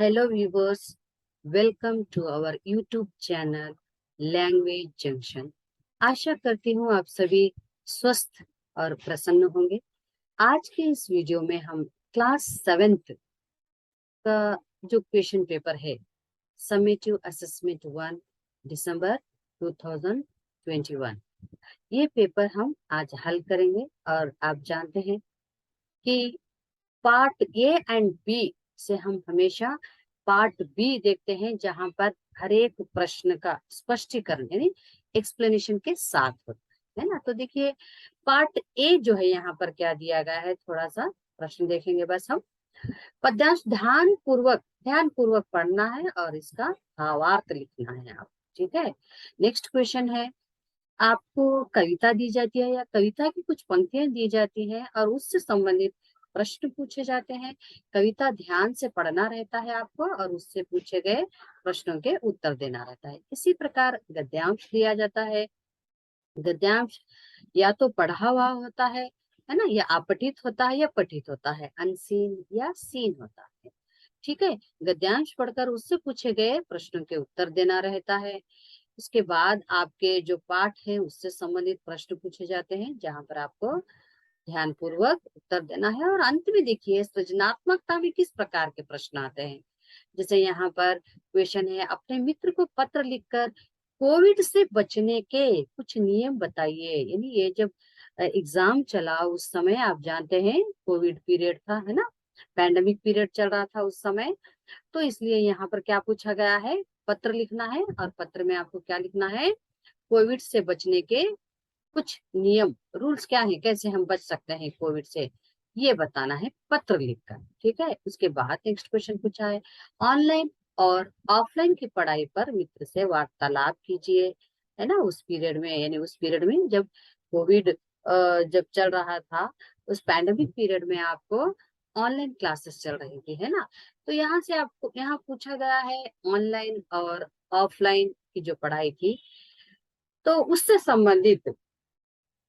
Hello viewers, welcome to our YouTube channel language junction. आशा करती हूँ आप सभी स्वस्थ और प्रसन्न होंगे। आज के इस वीडियो में हम क्लास 7th का जो क्वेश्चन पेपर है समेटिव असेसमेंट 1 दिसंबर 2021, ये पेपर हम आज हल करेंगे। और आप जानते हैं कि पार्ट ए एंड बी से हम हमेशा पार्ट बी देखते हैं, जहां पर हर एक प्रश्न का स्पष्टीकरण यानी एक्सप्लेनेशन के साथ होता है ना। तो देखिए, पार्ट ए जो है यहाँ पर क्या दिया गया है, थोड़ा सा प्रश्न देखेंगे बस हम। पद्यांश ध्यान पूर्वक पढ़ना है और इसका भावार्थ लिखना है आप। ठीक है। नेक्स्ट क्वेश्चन है, आपको कविता दी जाती है या कविता की कुछ पंक्तियां दी जाती हैं और उससे संबंधित प्रश्न पूछे जाते हैं। कविता ध्यान से पढ़ना रहता है आपको और उससे पूछे गए प्रश्नों के उत्तर देना रहता है। इसी प्रकार गद्यांश दिया जाता है। गद्यांश या तो पढ़ा हुआ होता है ना, या अपठित होता है या पठित होता है, अनसीन या सीन होता है। ठीक है। गद्यांश पढ़कर उससे पूछे गए प्रश्नों के उत्तर देना रहता है। उसके बाद आपके जो पाठ है उससे संबंधित प्रश्न पूछे जाते हैं, जहां पर आपको ध्यान पूर्वक उत्तर देना है। और अंत में देखिए, सृजनात्मकता में किस प्रकार के प्रश्न आते हैं। जैसे यहाँ पर क्वेश्चन है, अपने मित्र को पत्र लिखकर कोविड से बचने के कुछ नियम बताइए। यानी ये जब एग्जाम चला उस समय आप जानते हैं कोविड पीरियड था, है ना, पैंडेमिक पीरियड चल रहा था उस समय। तो इसलिए यहाँ पर क्या पूछा गया है, पत्र लिखना है और पत्र में आपको क्या लिखना है, कोविड से बचने के कुछ नियम रूल्स क्या है, कैसे हम बच सकते हैं कोविड से, ये बताना है पत्र लिखकर। ठीक है। उसके बाद नेक्स्ट क्वेश्चन पूछा है, ऑनलाइन और ऑफलाइन की पढ़ाई पर मित्र से वार्तालाप कीजिए। है ना, उस पीरियड में, यानी उस पीरियड में जब कोविड जब चल रहा था, उस पैंडेमिक पीरियड में आपको ऑनलाइन क्लासेस चल रही थी, है ना। तो यहाँ से आपको यहाँ पूछा गया है ऑनलाइन और ऑफलाइन की जो पढ़ाई थी, तो उससे संबंधित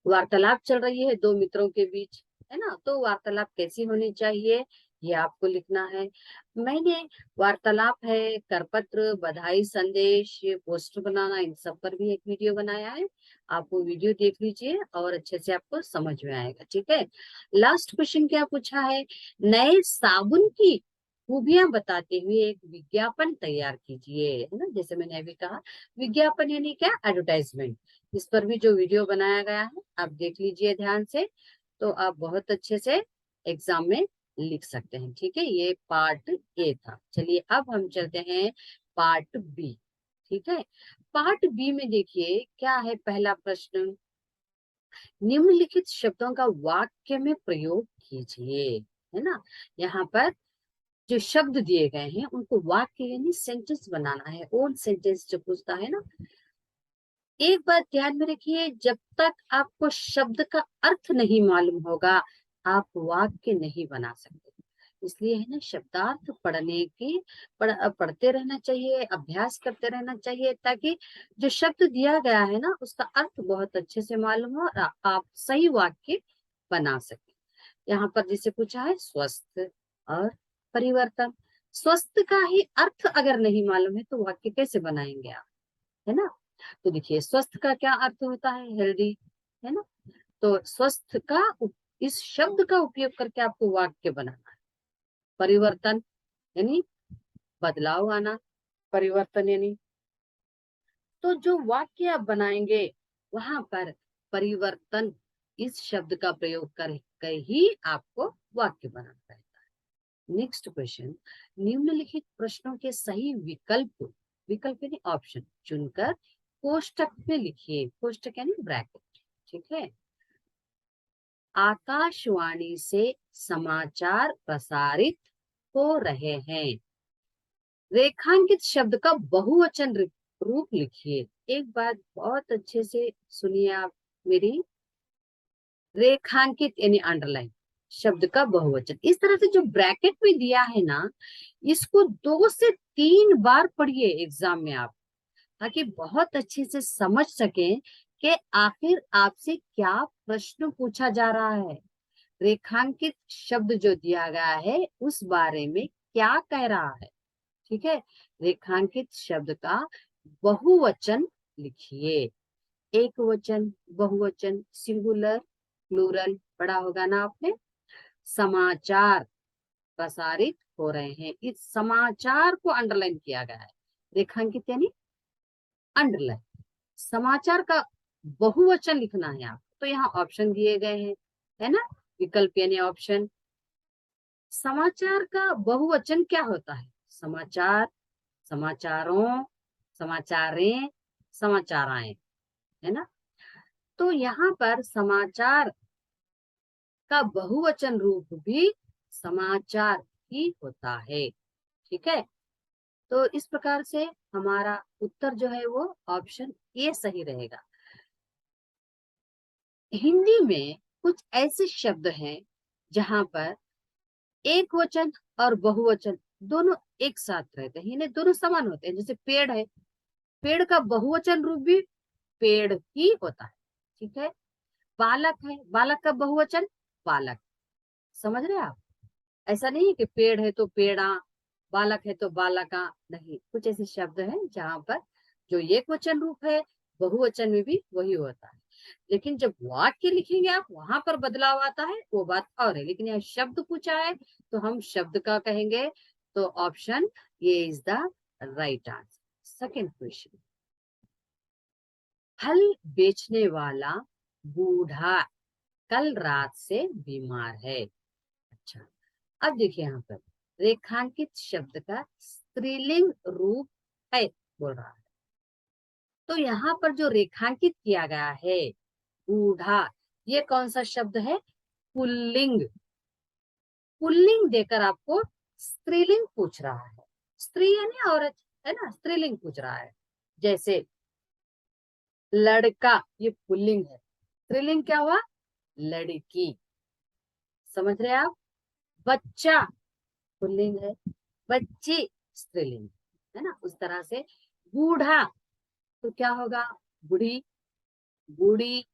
वार्तालाप चल रही है दो मित्रों के बीच, है ना। तो वार्तालाप कैसी होनी चाहिए, ये आपको लिखना है। मैंने वार्तालाप है, करपत्र, बधाई संदेश, पोस्टर बनाना, इन सब पर भी एक वीडियो बनाया है। आप वो वीडियो देख लीजिए और अच्छे से आपको समझ में आएगा। ठीक है। लास्ट क्वेश्चन क्या पूछा है, नए साबुन की खूबियां बताते हुए एक विज्ञापन तैयार कीजिए। है ना, जैसे मैंने अभी कहा, विज्ञापन यानी क्या, एडवर्टाइजमेंट। इस पर भी जो वीडियो बनाया गया है आप देख लीजिए ध्यान से, तो आप बहुत अच्छे से एग्जाम में लिख सकते हैं। ठीक है, ये पार्ट ए था। चलिए अब हम चलते हैं पार्ट बी। ठीक है। पार्ट बी में देखिए क्या है, पहला प्रश्न, निम्नलिखित शब्दों का वाक्य में प्रयोग कीजिए। है ना, यहाँ पर जो शब्द दिए गए हैं उनको वाक्य यानी सेंटेंस बनाना है। ओन सेंटेंस जो पूछता है ना, एक बात ध्यान में रखिए, जब तक आपको शब्द का अर्थ नहीं मालूम होगा आप वाक्य नहीं बना सकते। इसलिए है ना, शब्दार्थ पढ़ते रहना चाहिए, अभ्यास करते रहना चाहिए, ताकि जो शब्द दिया गया है ना उसका अर्थ बहुत अच्छे से मालूम हो और आप सही वाक्य बना सके। यहाँ पर जिसे पूछा है स्वस्थ और परिवर्तन, स्वस्थ का ही अर्थ अगर नहीं मालूम है तो वाक्य कैसे बनाएंगे आप, है ना। तो देखिए, स्वस्थ का क्या अर्थ होता है, हेल्दी, है ना। तो स्वस्थ का इस शब्द का उपयोग करके आपको वाक्य बनाना है। परिवर्तन यानी बदलाव आना, परिवर्तन यानी, तो जो वाक्य आप बनाएंगे वहां पर परिवर्तन इस शब्द का प्रयोग करके ही आपको वाक्य बनाना है। नेक्स्ट क्वेश्चन, निम्नलिखित प्रश्नों के सही विकल्प, विकल्प यानी ऑप्शन चुनकर कोष्टक में लिखिए। कोष्टक यानी ब्रैकेट। ठीक है। आकाशवाणी से समाचार प्रसारित हो रहे हैं, रेखांकित शब्द का बहुवचन रूप लिखिए। एक बात बहुत अच्छे से सुनिए आप मेरी, रेखांकित यानी अंडरलाइन शब्द का बहुवचन, इस तरह से जो ब्रैकेट में दिया है ना, इसको 2 से 3 बार पढ़िए एग्जाम में आप, ताकि बहुत अच्छे से समझ सकें कि आखिर आपसे क्या प्रश्न पूछा जा रहा है। रेखांकित शब्द जो दिया गया है उस बारे में क्या कह रहा है। ठीक है। रेखांकित शब्द का बहुवचन लिखिए। एक वचन, बहुवचन, सिंगुलर, प्लूरल पढ़ा होगा ना आपने। समाचार प्रसारित हो रहे हैं, इस समाचार को अंडरलाइन किया गया है। रेखांकित यानी अंडरलाइन। समाचार का बहुवचन लिखना है आपको, तो यहाँ ऑप्शन दिए गए हैं, है ना, विकल्प यानी ऑप्शन। समाचार का बहुवचन क्या होता है? समाचार, समाचारों, समाचारें, समाचाराएं, है ना। तो यहाँ पर समाचार का बहुवचन रूप भी समाचार ही होता है। ठीक है, तो इस प्रकार से हमारा उत्तर जो है वो ऑप्शन ए सही रहेगा। हिंदी में कुछ ऐसे शब्द हैं जहां पर एक वचन और बहुवचन दोनों एक साथ रहते हैं, यानी दोनों समान होते हैं। जैसे पेड़ है, पेड़ का बहुवचन रूप भी पेड़ ही होता है। ठीक है। बालक है, बालक का बहुवचन बालक। समझ रहे हैं आप? ऐसा नहीं है कि पेड़ है तो पेड़ा, बालक है तो बालका, नहीं। कुछ ऐसे शब्द हैं जहां पर जो एक वचन रूप है, बहुवचन में भी वही होता है। लेकिन जब वाक्य लिखेंगे आप, वहां पर बदलाव आता है, वो बात और है। लेकिन यहाँ शब्द पूछा है तो हम शब्द का कहेंगे, तो ऑप्शन ये is the right answer. Second question, फल बेचने वाला बूढ़ा कल रात से बीमार है। अच्छा, अब देखिए यहाँ पर रेखांकित शब्द का स्त्रीलिंग रूप है बोल रहा है। तो यहाँ पर जो रेखांकित किया गया है बूढ़ा, ये कौन सा शब्द है? पुल्लिंग। पुल्लिंग देकर आपको स्त्रीलिंग पूछ रहा है। स्त्री यानी औरत, है ना, स्त्रीलिंग पूछ रहा है। जैसे लड़का, ये पुल्लिंग है, स्त्रीलिंग क्या हुआ? लड़की। समझ रहे आप? बच्चा पुल्लिंग है, बच्ची स्त्रीलिंग, है ना। उस तरह से बूढ़ा तो क्या होगा? बूढ़ी, बूढ़ी,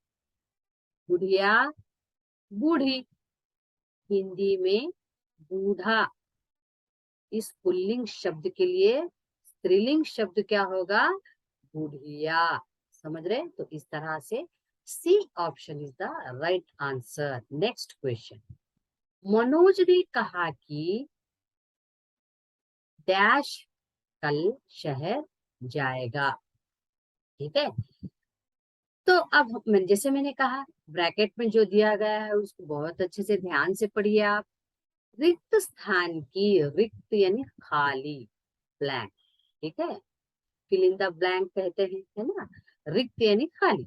बुढ़िया, बूढ़ी। हिंदी में बूढ़ा इस पुल्लिंग शब्द के लिए स्त्रीलिंग शब्द क्या होगा? बुढ़िया। समझ रहे? तो इस तरह से C option is the right answer. Next question, Manoj ने कहा कि डैश कल शहर जाएगा। ठीक है, तो अब जैसे मैंने कहा, ब्रैकेट में जो दिया गया है उसको बहुत अच्छे से ध्यान से पढ़िए आप। रिक्त स्थान की, रिक्त यानी खाली, ब्लैंक। ठीक है, फिल इन द ब्लैंक कहते हैं, है ना। रिक्त यानी खाली।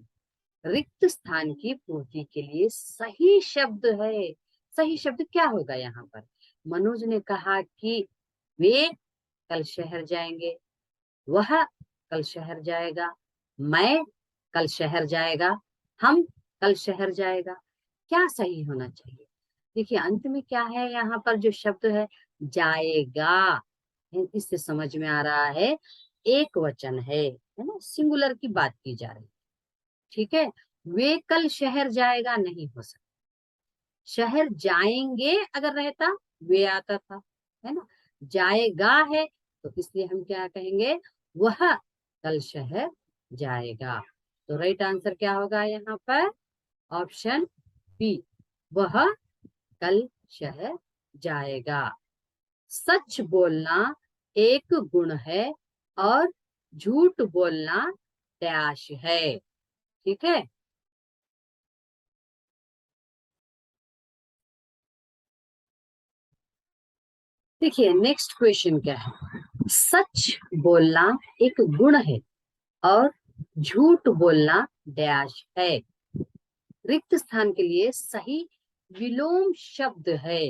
रिक्त स्थान की पूर्ति के लिए सही शब्द है। सही शब्द क्या होगा यहाँ पर? मनोज ने कहा कि वे कल शहर जाएंगे, वह कल शहर जाएगा, मैं कल शहर जाएगा, हम कल शहर जाएगा। क्या सही होना चाहिए? देखिए अंत में क्या है, यहाँ पर जो शब्द है जाएगा, इससे समझ में आ रहा है एक वचन है ना, सिंगुलर की बात की जा रही है। ठीक है, वे कल शहर जाएगा नहीं हो सकता। शहर जाएंगे अगर रहता, वे आता था, है ना। जाएगा है तो इसलिए हम क्या कहेंगे? वह कल शहर जाएगा। तो राइट आंसर क्या होगा यहाँ पर? ऑप्शन बी, वह कल शहर जाएगा। सच बोलना एक गुण है और झूठ बोलना डैश है। ठीक है, देखिए नेक्स्ट क्वेश्चन क्या है। सच बोलना एक गुण है और झूठ बोलना डैश है। रिक्त स्थान के लिए सही विलोम शब्द है।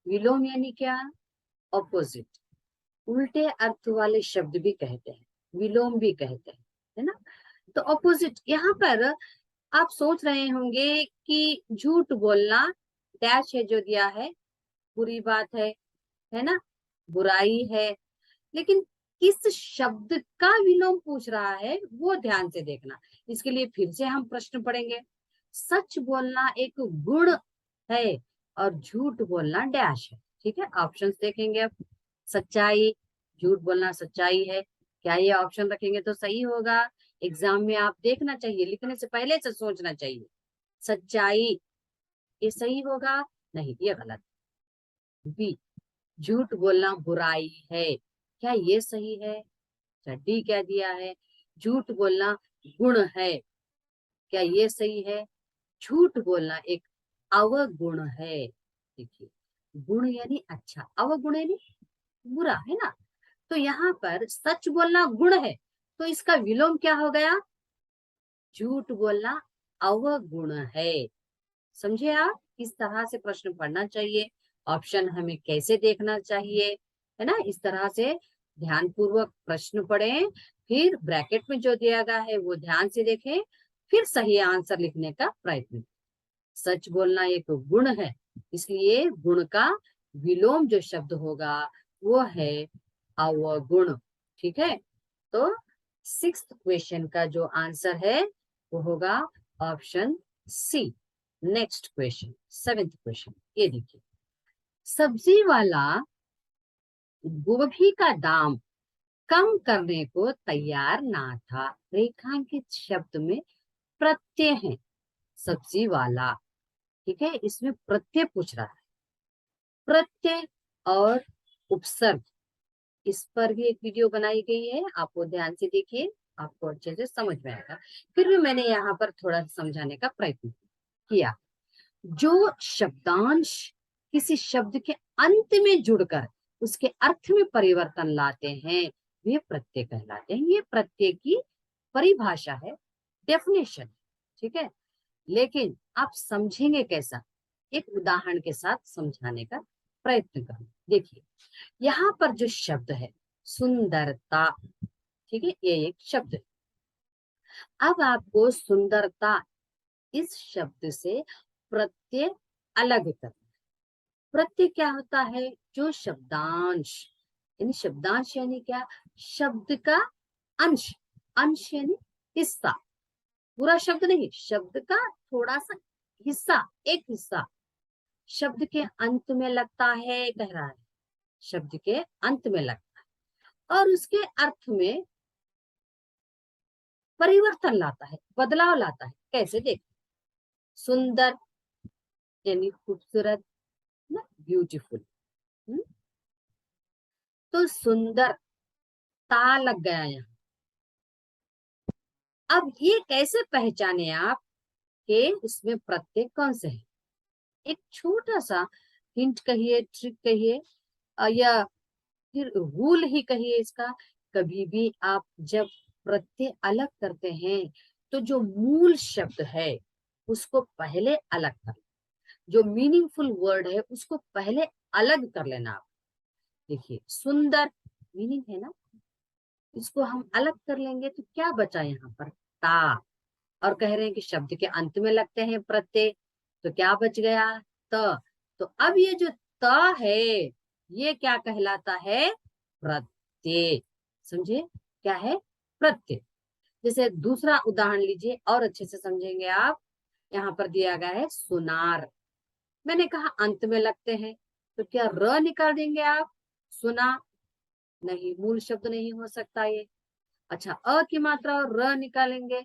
विलोम यानी क्या? ऑपोजिट, उल्टे अर्थ वाले शब्द भी कहते हैं, विलोम भी कहते हैं, है ना। तो ऑपोजिट यहाँ पर आप सोच रहे होंगे कि झूठ बोलना डैश है जो दिया है, बुरी बात है ना, बुराई है। लेकिन किस शब्द का विलोम पूछ रहा है वो ध्यान से देखना। इसके लिए फिर से हम प्रश्न पढ़ेंगे। सच बोलना एक गुण है और झूठ बोलना डैश है। ठीक है, ऑप्शंस देखेंगे अब। सच्चाई, झूठ बोलना सच्चाई है। क्या ये ऑप्शन रखेंगे तो सही होगा? एग्जाम में आप देखना चाहिए, लिखने से पहले से सोचना चाहिए। सच्चाई, ये सही होगा? नहीं, ये गलत। बी, झूठ बोलना बुराई है। क्या ये सही है? अच्छा, डी क्या दिया है? झूठ बोलना गुण है। क्या ये सही है? झूठ बोलना एक अवगुण है। देखिए, गुण यानी अच्छा, अवगुण यानी बुरा, है ना? तो यहाँ पर सच बोलना गुण है, तो इसका विलोम क्या हो गया? झूठ बोलना अवगुण है। समझे आप? किस तरह से प्रश्न पढ़ना चाहिए, ऑप्शन हमें कैसे देखना चाहिए, है ना? इस तरह से ध्यान पूर्वक प्रश्न पढ़ें, फिर ब्रैकेट में जो दिया गया है वो ध्यान से देखें, फिर सही आंसर लिखने का प्रयत्न। सच बोलना एक गुण है, इसलिए गुण का विलोम जो शब्द होगा वो है अवगुण। ठीक है, तो 6th क्वेश्चन का जो आंसर है वो होगा option C. Next question, 7th question, ये देखिए। सब्जी वाला गोभी का दाम कम करने को तैयार ना था। रेखांकित शब्द में प्रत्यय है, सब्जी वाला। ठीक है, इसमें प्रत्यय पूछ रहा है। प्रत्यय और उपसर्ग, इस पर भी एक वीडियो बनाई गई है, आप वो ध्यान से देखिए, आपको अच्छे से समझ में आएगा। फिर भी मैंने यहाँ पर थोड़ा सा समझाने का प्रयत्न किया। जो शब्दांश किसी शब्द के अंत में जुड़कर उसके अर्थ में परिवर्तन लाते हैं वे प्रत्यय कहलाते हैं। ये प्रत्यय की परिभाषा है, डेफिनेशन। ठीक है, लेकिन आप समझेंगे कैसा? एक उदाहरण के साथ समझाने का प्रयत्न करूं। देखिए, यहाँ पर जो शब्द है सुंदरता, ठीक है, ये एक शब्द है। अब आपको सुंदरता इस शब्द से प्रत्यय अलग करना। प्रत्यय क्या होता है? जो शब्दांश, यानी शब्दांश यानी क्या? शब्द का अंश, अंश यानी हिस्सा, पूरा शब्द नहीं, शब्द का थोड़ा सा हिस्सा, एक हिस्सा शब्द के अंत में लगता है, कह रहा है शब्द के अंत में लगता है और उसके अर्थ में परिवर्तन लाता है, बदलाव लाता है। कैसे? देख, सुंदर यानी खूबसूरत ना, ब्यूटीफुल। तो सुंदर ता लग गया यहाँ। अब ये कैसे पहचाने आप कि इसमें प्रत्यय कौन से है? एक छोटा सा हिंट कहिए, ट्रिक कहिए, या फिर रूल ही कहिए इसका। कभी भी आप जब प्रत्यय अलग करते हैं तो जो मूल शब्द है उसको पहले अलग कर, जो मीनिंगफुल वर्ड है उसको पहले अलग कर लेना आप। देखिए, सुंदर मीनिंग है ना, इसको हम अलग कर लेंगे तो क्या बचा यहाँ पर? ता। और कह रहे हैं कि शब्द के अंत में लगते हैं प्रत्यय, तो क्या बच गया? त। तो अब ये जो त है ये क्या कहलाता है? प्रत्यय। समझे? क्या है? प्रत्यय। जैसे दूसरा उदाहरण लीजिए और अच्छे से समझेंगे आप। यहाँ पर दिया गया है सुनार, मैंने कहा अंत में लगते हैं, तो क्या र निकाल देंगे आप? सुना नहीं, मूल शब्द नहीं हो सकता ये। अच्छा, अ की मात्रा और र निकालेंगे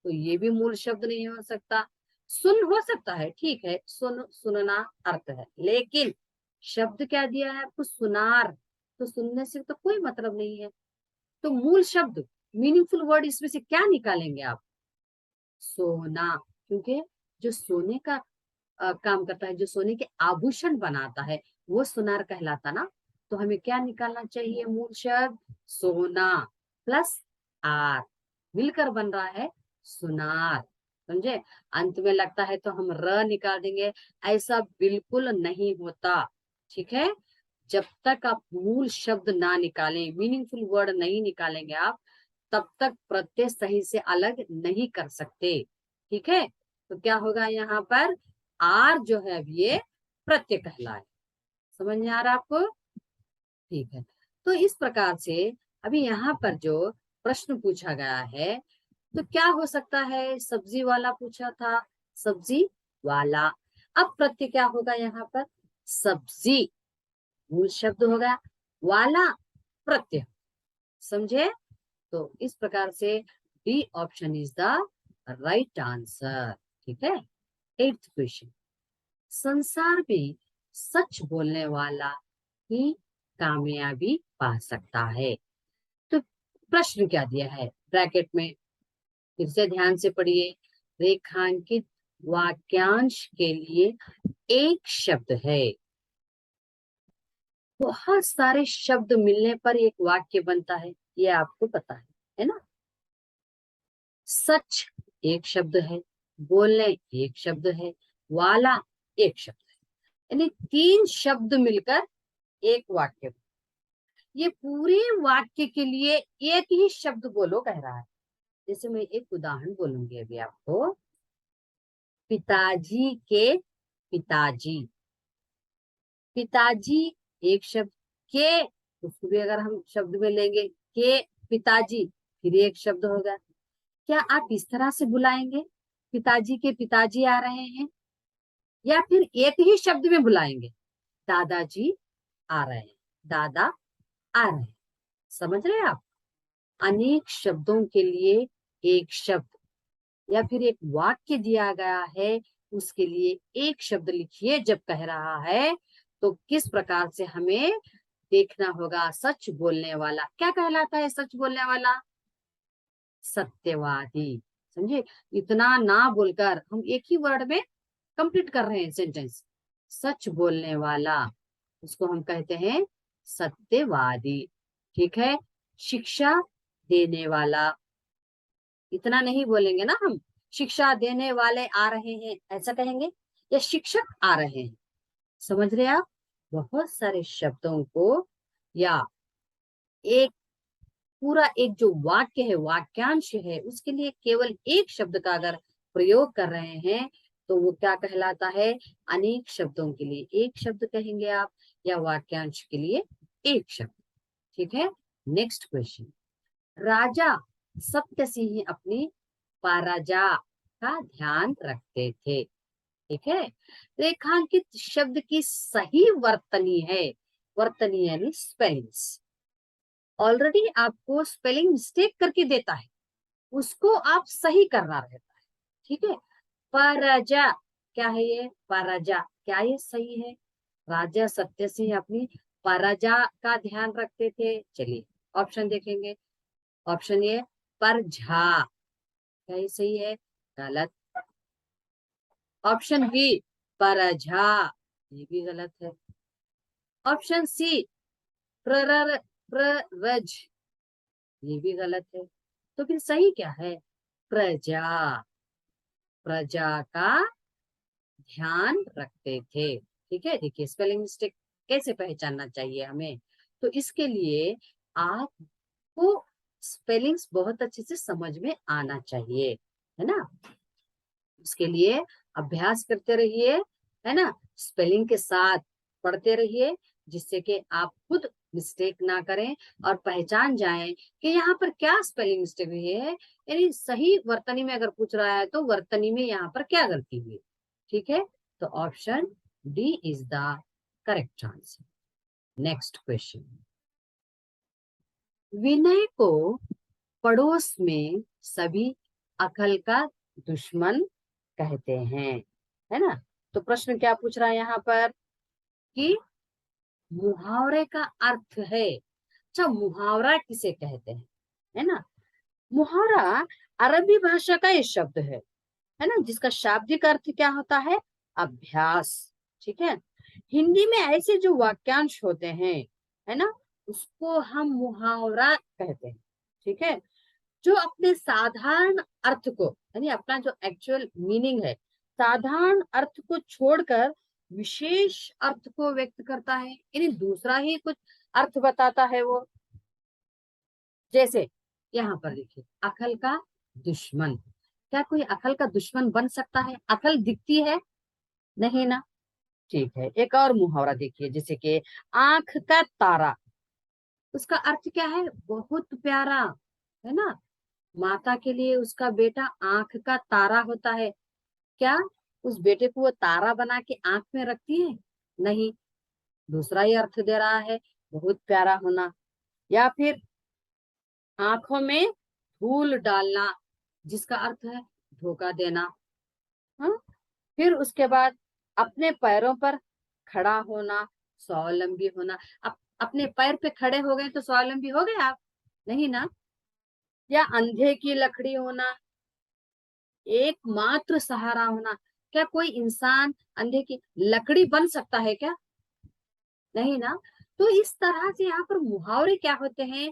तो ये भी मूल शब्द नहीं हो सकता। सुन हो सकता है, ठीक है, सुन, सुनना अर्थ है, लेकिन शब्द क्या दिया है आपको? सुनार। तो सुनने से तो कोई मतलब नहीं है। तो मूल शब्द, मीनिंगफुल वर्ड इसमें से क्या निकालेंगे आप? सोना। क्योंकि जो सोने का काम करता है, जो सोने के आभूषण बनाता है वो सुनार कहलाता ना। तो हमें क्या निकालना चाहिए? मूल शब्द सोना प्लस आर मिलकर बन रहा है सुनार। समझे? अंत में लगता है तो हम र निकाल देंगे, ऐसा बिल्कुल नहीं होता। ठीक है, जब तक आप मूल शब्द ना निकालें, मीनिंगफुल वर्ड नहीं निकालेंगे आप, तब तक प्रत्यय सही से अलग नहीं कर सकते। ठीक है, तो क्या होगा यहाँ पर? आर जो है अब ये प्रत्यय कहलाए। समझ में आ रहा है आपको? ठीक है, तो इस प्रकार से अभी यहाँ पर जो प्रश्न पूछा गया है तो क्या हो सकता है? सब्जी वाला पूछा था, सब्जी वाला। अब प्रत्यय क्या होगा यहाँ पर? सब्जी मूल शब्द होगा, वाला प्रत्यय। समझे? तो इस प्रकार से D option is the right answer. ठीक है। 8th क्वेश्चन, संसार में सच बोलने वाला ही कामयाबी पा सकता है। तो प्रश्न क्या दिया है ब्रैकेट में, फिर से ध्यान से पढ़िए। रेखांकित वाक्यांश के लिए एक शब्द है। बहुत सारे शब्द मिलने पर एक वाक्य बनता है, ये आपको पता है ना। सच एक शब्द है, बोलने एक शब्द है, वाला एक शब्द है, यानी 3 शब्द मिलकर एक वाक्य। ये पूरे वाक्य के लिए एक ही शब्द बोलो कह रहा है। जैसे मैं एक उदाहरण बोलूंगी अभी आपको, पिताजी के पिताजी। पिताजी एक शब्द, के उसको भी अगर हम शब्द में लेंगे, के पिताजी, फिर एक शब्द होगा। क्या आप इस तरह से बुलाएंगे, पिताजी के पिताजी आ रहे हैं, या फिर एक ही शब्द में बुलाएंगे, दादाजी आ रहे हैं, दादा आ रहे हैं। समझ रहे हैं आप? अनेक शब्दों के लिए एक शब्द, या फिर एक वाक्य दिया गया है उसके लिए एक शब्द लिखिए जब कह रहा है, तो किस प्रकार से हमें देखना होगा। सच बोलने वाला क्या कहलाता है? सच बोलने वाला सत्यवादी। समझे? इतना ना बोलकर हम एक ही वर्ड में कंप्लीट कर रहे हैं सेंटेंस। सच बोलने वाला, उसको हम कहते हैं सत्यवादी। ठीक है। शिक्षा देने वाला, इतना नहीं बोलेंगे ना हम, शिक्षा देने वाले आ रहे हैं ऐसा कहेंगे, या शिक्षक आ रहे हैं। समझ रहे आप? बहुत सारे शब्दों को, या एक पूरा एक जो वाक्य है, वाक्यांश है, उसके लिए केवल एक शब्द का अगर प्रयोग कर रहे हैं तो वो क्या कहलाता है? अनेक शब्दों के लिए एक शब्द कहेंगे आप, या वाक्यांश के लिए एक शब्द। ठीक है। नेक्स्ट क्वेश्चन, राजा सत्य सिंह अपनी पाराजा का ध्यान रखते थे। ठीक है। रेखांकित शब्द की सही वर्तनी है, वर्तनी यानी स्पेलिंग्स। ऑलरेडी आपको स्पेलिंग मिस्टेक करके देता है, उसको आप सही करना रहता है। ठीक है। परजा, क्या है ये? परजा, क्या ये सही है? राजा सत्य सिंह अपनी परजा का ध्यान रखते थे। चलिए ऑप्शन देखेंगे। ऑप्शन ए परझा, क्या ये सही है? गलत। ऑप्शन बी परझा, ये भी गलत है। ऑप्शन सी प्ररज, ये भी गलत है। तो फिर सही क्या है? प्रजा, प्रजा का ध्यान रखते थे। ठीक है। देखिए स्पेलिंग मिस्टेक कैसे पहचानना चाहिए हमें, तो इसके लिए आपको स्पेलिंग्स बहुत अच्छे से समझ में आना चाहिए, है ना। उसके लिए अभ्यास करते रहिए, है ना। स्पेलिंग के साथ पढ़ते रहिए, जिससे कि आप खुद मिस्टेक ना करें और पहचान जाएं कि यहाँ पर क्या स्पेलिंग मिस्टेक हुई है। यानी सही वर्तनी में अगर पूछ रहा है तो वर्तनी में यहाँ पर क्या गलती हुई। ठीक है। तो option D is the correct answer. Next question, Vinay को पड़ोस में सभी अकल का दुश्मन कहते हैं, है ना। तो प्रश्न क्या पूछ रहा है यहाँ पर कि मुहावरे का अर्थ है। अच्छा, मुहावरा किसे कहते हैं, है ना। मुहावरा अरबी भाषा का एक शब्द है ना, जिसका शाब्दिक अर्थ क्या होता है? अभ्यास। ठीक है। हिंदी में ऐसे जो वाक्यांश होते हैं, है ना, उसको हम मुहावरा कहते हैं। ठीक है। जो अपने साधारण अर्थ को, यानी अपना जो एक्चुअल मीनिंग है, साधारण अर्थ को छोड़कर विशेष अर्थ को व्यक्त करता है, यानी दूसरा ही कुछ अर्थ बताता है वो। जैसे यहाँ पर देखिए, अकल का दुश्मन, क्या कोई अकल का दुश्मन बन सकता है? अकल दिखती है नहीं ना। ठीक है। एक और मुहावरा देखिए, जैसे कि आंख का तारा, उसका अर्थ क्या है? बहुत प्यारा, है ना। माता के लिए उसका बेटा आंख का तारा होता है। क्या उस बेटे को वो तारा बना के आंख में रखती है? नहीं, दूसरा ही अर्थ दे रहा है, बहुत प्यारा होना। या फिर आंखों में धूल डालना, जिसका अर्थ है धोखा देना। हाँ, फिर उसके बाद अपने पैरों पर खड़ा होना, स्वावलंबी होना। अपने पैर पे खड़े हो गए तो स्वावलंबी हो गए आप? नहीं ना। या अंधे की लकड़ी होना, एकमात्र सहारा होना। क्या कोई इंसान अंधे की लकड़ी बन सकता है क्या? नहीं ना। तो इस तरह से यहाँ पर मुहावरे क्या होते हैं,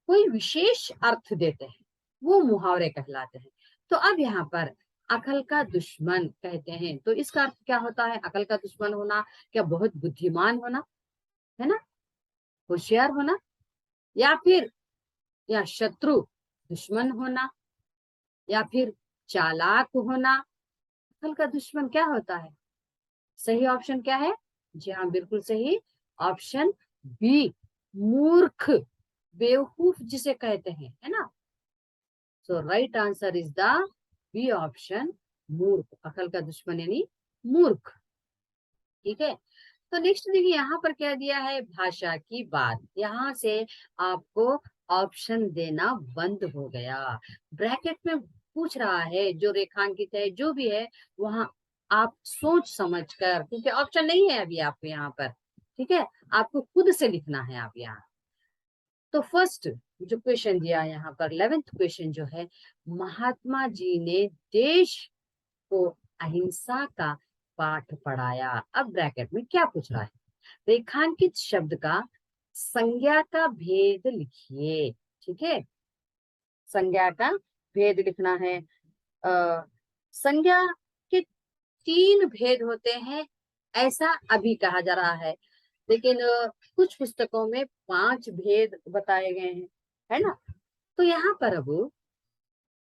कोई विशेष अर्थ देते हैं, वो मुहावरे कहलाते हैं। तो अब यहाँ पर अकल का दुश्मन कहते हैं, तो इसका अर्थ क्या होता है? अकल का दुश्मन होना, क्या बहुत बुद्धिमान होना, है ना, होशियार होना, या फिर या शत्रु, दुश्मन होना, या फिर चालाक होना। अकल का दुश्मन क्या होता है? सही ऑप्शन क्या है? जी हाँ, बिल्कुल सही, ऑप्शन बी, मूर्ख, बेवकूफ जिसे कहते हैं, है ना। So right answer is the B option, मूर्ख। अकल का दुश्मन यानी मूर्ख। ठीक है। तो नेक्स्ट देखिए यहाँ पर क्या दिया है, भाषा की बात। यहाँ से आपको ऑप्शन देना बंद हो गया। ब्रैकेट में पूछ रहा है, जो रेखांकित है जो भी है, वहां आप सोच समझ कर, क्योंकि ऑप्शन नहीं है अभी आपको यहाँ पर, ठीक है, आपको खुद से लिखना है आप यहाँ। तो फर्स्ट जो क्वेश्चन दिया है यहाँ पर, 11th क्वेश्चन जो है, महात्मा जी ने देश को अहिंसा का पाठ पढ़ाया। अब ब्रैकेट में क्या पूछ रहा है, रेखांकित शब्द का संज्ञा का भेद लिखिए। ठीक है, संज्ञा का भेद लिखना है। संज्ञा के 3 भेद होते हैं, ऐसा अभी कहा जा रहा है, लेकिन कुछ पुस्तकों में 5 भेद बताए गए हैं, है ना। तो यहाँ पर अब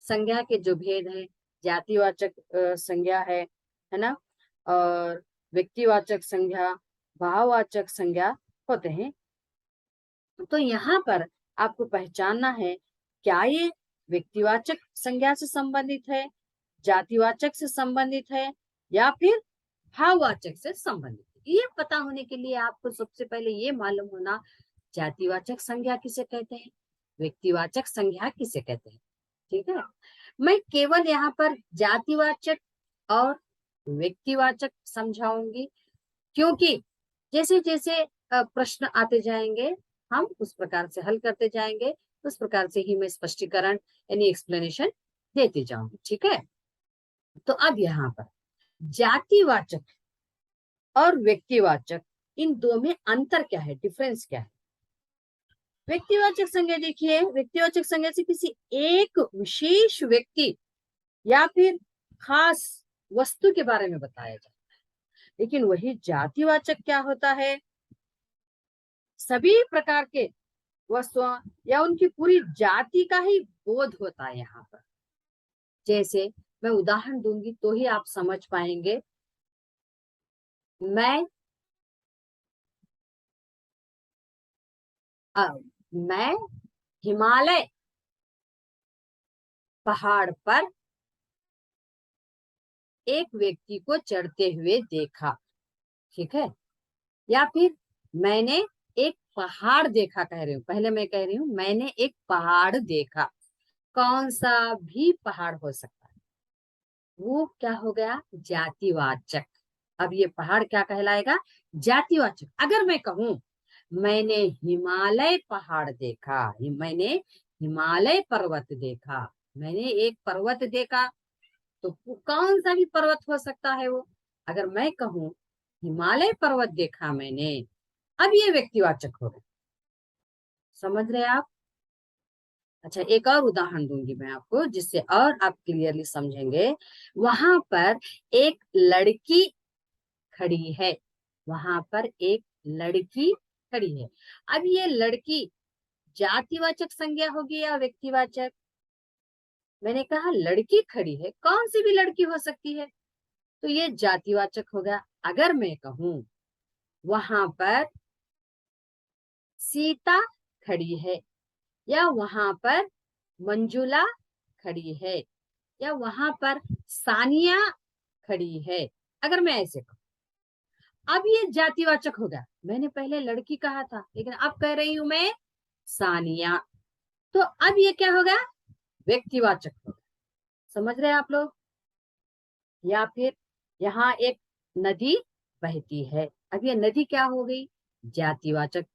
संज्ञा के जो भेद है, जातिवाचक संज्ञा है ना, और व्यक्तिवाचक संज्ञा, भाववाचक संज्ञा होते हैं। तो यहाँ पर आपको पहचानना है, क्या ये व्यक्तिवाचक संज्ञा से संबंधित है, जातिवाचक से संबंधित है, या फिर भाववाचक से संबंधित है। ये पता होने के लिए आपको सबसे पहले ये मालूम होना, जातिवाचक संज्ञा किसे कहते हैं, व्यक्तिवाचक संज्ञा किसे कहते हैं। ठीक है, मैं केवल यहाँ पर जातिवाचक और व्यक्तिवाचक समझाऊंगी, क्योंकि जैसे जैसे प्रश्न आते जाएंगे, हम उस प्रकार से हल करते जाएंगे, उस प्रकार से ही मैं स्पष्टीकरण यानी एक्सप्लेनेशन देते जाऊंगी। ठीक है। तो अब यहाँ पर जातिवाचक और व्यक्तिवाचक, इन दो में अंतर क्या है, डिफरेंस क्या है? व्यक्तिवाचक संज्ञा देखिए, व्यक्तिवाचक संज्ञा से किसी एक विशेष व्यक्ति या फिर खास वस्तु के बारे में बताया जाता है, लेकिन वही जातिवाचक क्या होता है, सभी प्रकार के वस्तुओं या उनकी पूरी जाति का ही बोध होता है यहाँ पर। जैसे मैं उदाहरण दूंगी तो ही आप समझ पाएंगे। मैं मैं हिमालय पहाड़ पर एक व्यक्ति को चढ़ते हुए देखा। ठीक है, या फिर मैंने एक पहाड़ देखा, कह रही हूँ, पहले मैं कह रही हूँ मैंने एक पहाड़ देखा। कौन सा भी पहाड़ हो सकता है, वो क्या हो गया, जातिवाचक। अब ये पहाड़ क्या कहलाएगा, जातिवाचक। अगर मैं कहूं मैंने हिमालय पहाड़ देखा, मैंने हिमालय पर्वत देखा, मैंने एक पर्वत देखा, तो कौन सा भी पर्वत हो सकता है वो। अगर मैं कहूं हिमालय पर्वत देखा मैंने, अब ये व्यक्तिवाचक हो गए। समझ रहे आप? अच्छा, एक और उदाहरण दूंगी मैं आपको, जिससे और आप क्लियरली समझेंगे। वहां पर एक लड़की खड़ी है, वहां पर एक लड़की खड़ी है। अब ये लड़की जातिवाचक संज्ञा होगी या व्यक्तिवाचक? मैंने कहा लड़की खड़ी है, कौन सी भी लड़की हो सकती है, तो ये जातिवाचक होगा। अगर मैं कहूं वहां पर सीता खड़ी है, या वहां पर मंजुला खड़ी है, या वहां पर सानिया खड़ी है, अगर मैं ऐसे कहूं, अब ये जातिवाचक होगा। मैंने पहले लड़की कहा था, लेकिन अब कह रही हूं मैं सानिया। तो अब ये क्या होगा, व्यक्तिवाचक होगा। समझ रहे हैं आप लोग। या फिर यहाँ एक नदी बहती है, अब ये नदी क्या हो गई, जातिवाचक।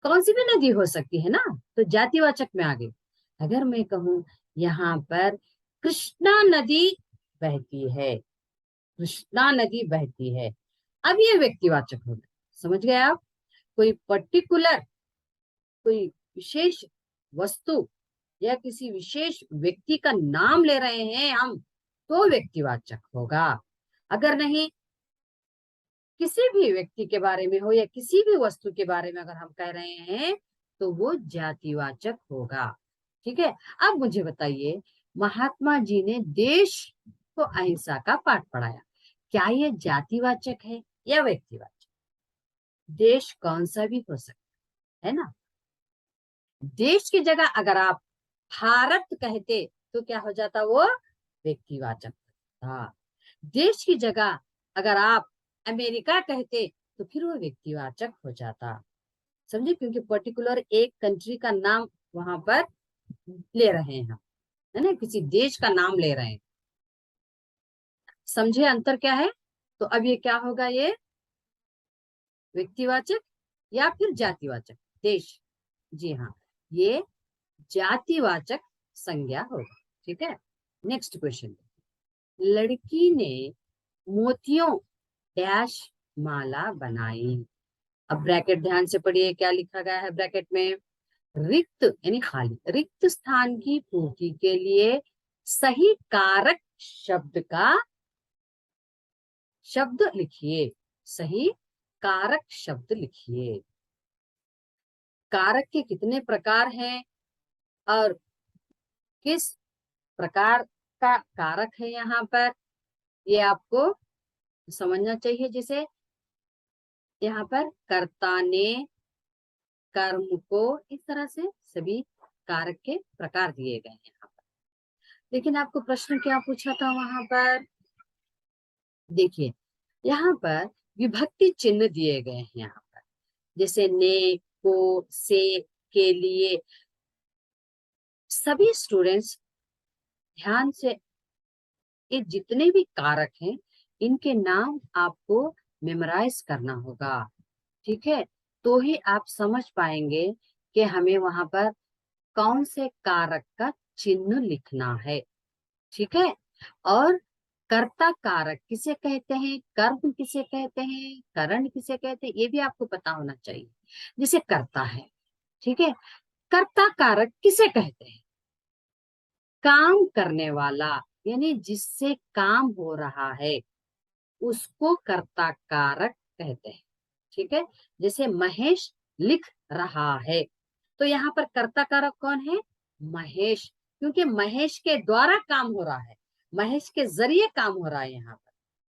कौन सी भी नदी हो सकती है ना, तो जातिवाचक में आ गई। अगर मैं कहूं यहाँ पर कृष्णा नदी बहती है, कृष्णा नदी बहती है, अब ये व्यक्तिवाचक हो गया। समझ गए आप। कोई पर्टिकुलर, कोई विशेष वस्तु या किसी विशेष व्यक्ति का नाम ले रहे हैं हम, तो व्यक्तिवाचक होगा। अगर नहीं, किसी भी व्यक्ति के बारे में हो या किसी भी वस्तु के बारे में अगर हम कह रहे हैं, तो वो जातिवाचक होगा। ठीक है। अब मुझे बताइए, महात्मा जी ने देश को अहिंसा का पाठ पढ़ाया, क्या ये जातिवाचक है या व्यक्तिवाचक? देश कौन सा भी हो सकता है ना। देश की जगह अगर आप भारत कहते तो क्या हो जाता, वो व्यक्तिवाचक था। देश की जगह अगर आप अमेरिका कहते तो फिर वो व्यक्तिवाचक हो जाता। समझे, क्योंकि पर्टिकुलर एक कंट्री का नाम वहां पर ले रहे हैं हम, है ना, किसी देश का नाम ले रहे हैं। समझे अंतर क्या है। तो अब ये क्या होगा, ये व्यक्तिवाचक या फिर जातिवाचक। देश, जी हाँ, ये जातिवाचक संज्ञा होगा। ठीक है। नेक्स्ट क्वेश्चन, लड़की ने मोतियों डैश माला बनाई। अब ब्रैकेट ध्यान से पढ़िए, क्या लिखा गया है ब्रैकेट में, रिक्त यानी खाली, रिक्त स्थान की पूर्ति के लिए सही कारक शब्द लिखिए। सही कारक शब्द लिखिए। कारक के कितने प्रकार हैं और किस प्रकार का कारक है यहाँ पर, ये आपको समझना चाहिए। जैसे यहाँ पर कर्ता ने, कर्म को, इस तरह से सभी कारक के प्रकार दिए गए हैं यहाँ पर। लेकिन आपको प्रश्न क्या पूछा था वहां पर, देखिए यहाँ पर विभक्ति चिन्ह दिए गए हैं यहाँ पर, जैसे ने, को, से, के लिए। सभी स्टूडेंट्स ध्यान से, ये जितने भी कारक हैं इनके नाम आपको मेमोराइज करना होगा। ठीक है। तो ही आप समझ पाएंगे कि हमें वहां पर कौन से कारक का चिन्ह लिखना है। ठीक है। और कर्ता कारक किसे कहते हैं, कर्म किसे कहते हैं, करण किसे कहते हैं, ये भी आपको पता होना चाहिए। जैसे कर्ता है, ठीक है, कर्ता कारक किसे कहते हैं, काम करने वाला, यानी जिससे काम हो रहा है उसको कर्ता कारक कहते हैं। ठीक है। जैसे महेश लिख रहा है, तो यहाँ पर कर्ता कारक कौन है, महेश, क्योंकि महेश के द्वारा काम हो रहा है, महेश के जरिए काम हो रहा है यहाँ पर,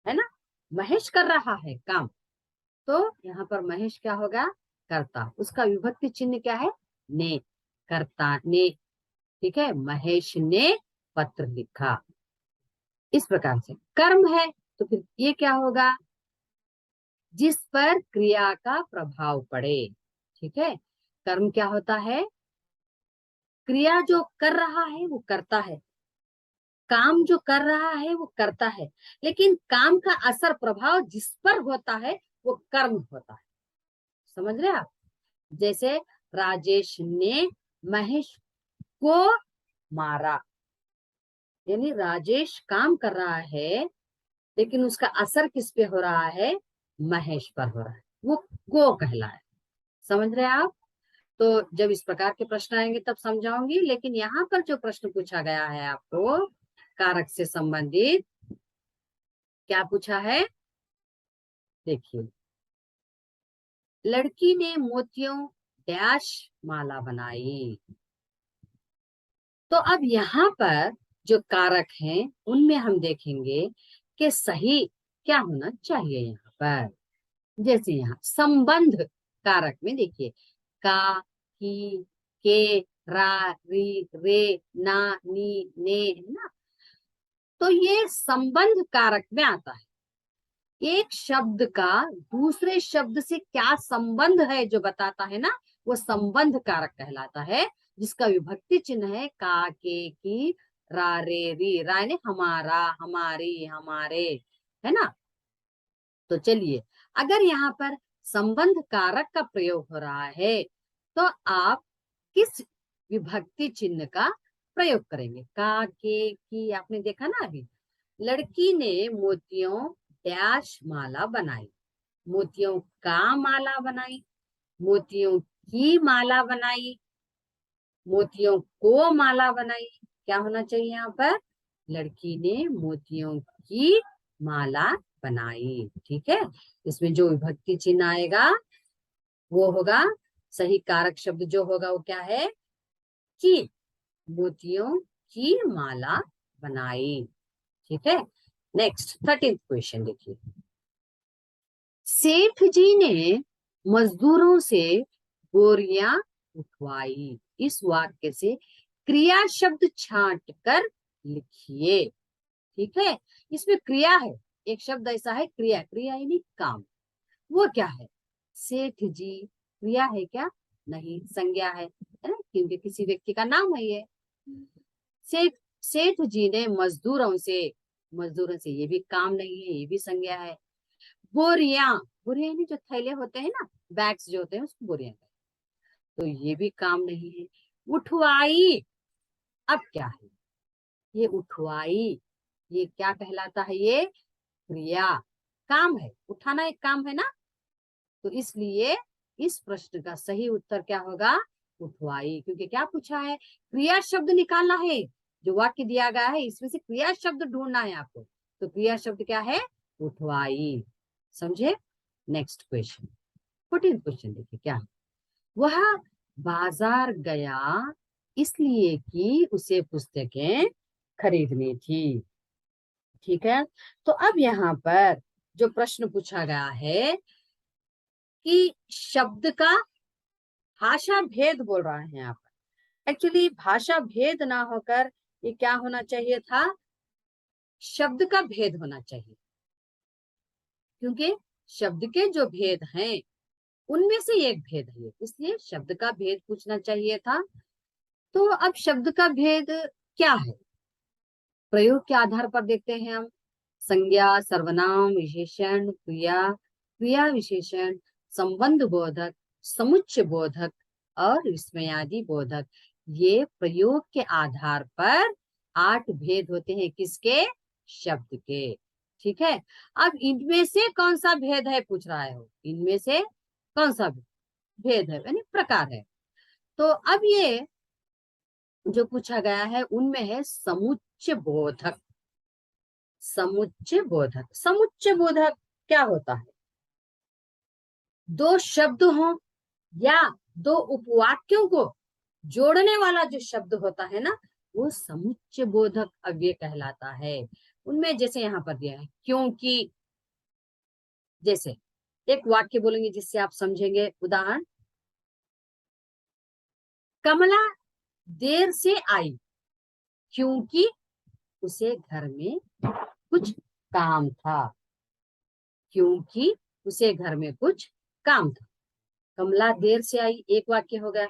है ना, महेश कर रहा है काम। तो यहाँ पर महेश क्या होगा, कर्ता, उसका विभक्ति चिन्ह क्या है, ने, कर्ता ने। ठीक है। महेश ने पत्र लिखा। इस प्रकार से कर्म है, तो फिर ये क्या होगा, जिस पर क्रिया का प्रभाव पड़े। ठीक है। कर्म क्या होता है, क्रिया जो कर रहा है वो करता है, काम जो कर रहा है वो करता है, लेकिन काम का असर प्रभाव जिस पर होता है वो कर्म होता है। समझ रहे आप। जैसे राजेश ने महेश को मारा, यानी राजेश काम कर रहा है लेकिन उसका असर किस पे हो रहा है, महेश पर हो रहा है, वो को कहला है। समझ रहे हैं आप। तो जब इस प्रकार के प्रश्न आएंगे तब समझाऊंगी, लेकिन यहाँ पर जो प्रश्न पूछा गया है आपको कारक से संबंधित, क्या पूछा है, देखिए, लड़की ने मोतियों डैश माला बनाई। तो अब यहाँ पर जो कारक हैं उनमें हम देखेंगे कि सही क्या होना चाहिए यहाँ पर। जैसे यहाँ संबंध कारक में देखिए, का, ही, के, रा, री, रे, ना, नी, ने, है ना, तो ये संबंध कारक में आता है। एक शब्द का दूसरे शब्द से क्या संबंध है जो बताता है ना, वो संबंध कारक कहलाता है, जिसका विभक्ति चिन्ह है का, के, की, रा, रे, री। रा यानी हमारा, हमारी, हमारे, है ना। तो चलिए, अगर यहाँ पर संबंध कारक का प्रयोग हो रहा है तो आप किस विभक्ति चिन्ह का प्रयोग करेंगे? का, के, की। आपने देखा ना अभी, लड़की ने मोतियों डैश माला बनाई, मोतियों का माला बनाई, मोतियों की माला बनाई, मोतियों को माला बनाई। क्या होना चाहिए यहाँ पर? लड़की ने मोतियों की माला बनाई। ठीक है, इसमें जो विभक्ति चिन्ह आएगा वो होगा, सही कारक शब्द जो होगा वो क्या है? की। मोतियों की माला बनाई। ठीक है, नेक्स्ट 13th क्वेश्चन देखिए। सेठ जी ने मजदूरों से बोरियां उठवाई। इस वाक्य से क्रिया शब्द छांट कर लिखिए। ठीक है, इसमें क्रिया है, एक शब्द ऐसा है क्रिया, क्रिया यानी काम। वो क्या है? सेठ जी क्रिया है क्या? नहीं, संज्ञा है ना, क्योंकि किसी व्यक्ति का नाम है ये। सेठ सेठ जी ने मजदूरों से, मजदूरों से ये भी काम नहीं है, ये भी संज्ञा है। बोरियां, बोरियां यानी जो थैले होते हैं ना, बैग्स जो होते हैं उसको बोरियां कहते हैं, तो ये भी काम नहीं है। उठवाई, अब क्या है? ये उठवाई, ये क्या कहलाता है? ये क्रिया, काम है, उठाना एक काम है ना। तो इसलिए इस प्रश्न का सही उत्तर क्या होगा? उठवाई, क्योंकि क्या पूछा है? क्रिया शब्द निकालना है। जो वाक्य दिया गया है इसमें से क्रिया शब्द ढूंढना है आपको, तो क्रिया शब्द क्या है? उठवाई। समझे? नेक्स्ट क्वेश्चन, 14th क्वेश्चन देखिए क्या है। वह बाजार गया इसलिए कि उसे पुस्तकें खरीदनी थी। ठीक है, तो अब यहाँ पर जो प्रश्न पूछा गया है कि शब्द का भाषा भेद बोल रहा है यहाँ पर। एक्चुअली भाषा भेद ना होकर ये क्या होना चाहिए था? शब्द का भेद होना चाहिए, क्योंकि शब्द के जो भेद हैं उनमें से एक भेद है, इसलिए शब्द का भेद पूछना चाहिए था। तो अब शब्द का भेद क्या है? प्रयोग के आधार पर देखते हैं हम। संज्ञा, सर्वनाम, विशेषण, क्रिया, क्रिया विशेषण, संबंध बोधक, समुच्चय बोधक और विस्मयादि बोधक, ये प्रयोग के आधार पर 8 भेद होते हैं। किसके? शब्द के। ठीक है, अब इनमें से कौन सा भेद है पूछ रहा है वो, इनमें से कौन सा भेद है यानी प्रकार है। तो अब ये जो पूछा गया है उनमें है समुच्चय बोधक। समुच्चय बोधक, समुच्चय बोधक क्या होता है? दो शब्द हो या दो उपवाक्यों को जोड़ने वाला जो शब्द होता है ना, वो समुच्चय बोधक अव्यय कहलाता है। उनमें जैसे यहाँ पर दिया है क्योंकि, जैसे एक वाक्य बोलेंगे जिससे आप समझेंगे। उदाहरण, कमला देर से आई क्योंकि उसे घर में कुछ काम था। क्योंकि उसे घर में कुछ काम था। कमला देर से आई एक वाक्य हो गया।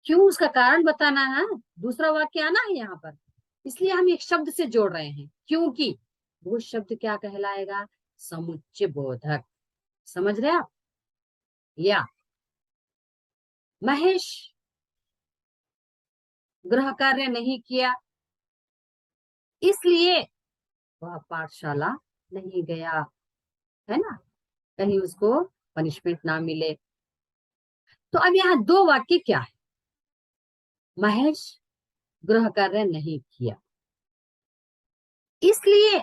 क्यों, उसका कारण बताना है, दूसरा वाक्य आना है यहाँ पर, इसलिए हम एक शब्द से जोड़ रहे हैं क्योंकि। वो शब्द क्या कहलाएगा? समुच्चय बोधक। समझ रहे आप? या महेश गृह कार्य नहीं किया इसलिए वह पाठशाला नहीं गया, है ना, कहीं उसको पनिशमेंट ना मिले। तो अब यहाँ दो वाक्य क्या है? महेश गृह कार्य नहीं किया इसलिए